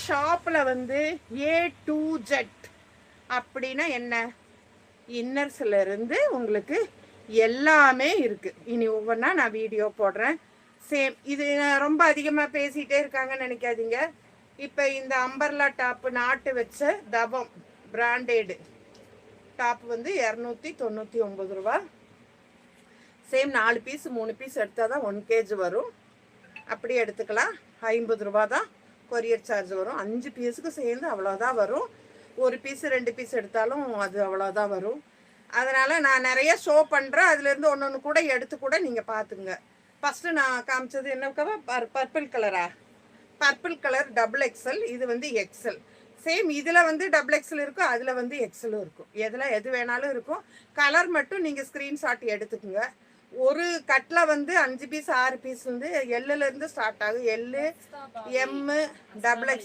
ஷாப்பில் வந்து A to Z அப்படின்னா என்ன, இன்னர்ஸ்ல இருந்து உங்களுக்கு எல்லாமே இருக்குது. இனி ஒவ்வொன்றா நான் வீடியோ போடுறேன். சேம் இது ரொம்ப அதிகமாக பேசிகிட்டே இருக்காங்கன்னு நினைக்காதீங்க. இப்போ இந்த அம்பர்லா டாப்பு நாட்டு வச்ச தவம் பிராண்டேடு டாப் வந்து 299 ரூபா. சேம் 4 பீஸ் 3 பீஸ் எடுத்தால் தான் 1 kg வரும். அப்படி எடுத்துக்கலாம். 50 ரூபா தான் கொரியர் சார்ஜ் வரும். 5 பீஸுக்கு சேர்ந்து அவ்வளோதான் வரும். 1 பீஸ் 2 பீஸ் எடுத்தாலும் அது அவ்வளோதான் வரும். அதனால் நான் நிறைய ஷோ பண்ணுறேன். அதுலேருந்து ஒன்று கூட எடுத்து கூட நீங்கள் பார்த்துங்க. ஃபஸ்ட்டு நான் காமிச்சது என்னக்கவா பர்பிள் கலரா, பர்பிள் கலர் XXL, இது வந்து XL. சேம் இதில் வந்து XXL இருக்கும், அதில் வந்து XLும் இருக்கும். எது வேணாலும் இருக்கும். கலர் மட்டும் நீங்கள் ஸ்க்ரீன்ஷாட் எடுத்துக்கோங்க. ஒரு கட்டில் வந்து 5 பீஸ் 6 பீஸ் வந்து எல்லுலேருந்து ஸ்டார்ட் ஆகும். எல்லு, எம்மு, XXL.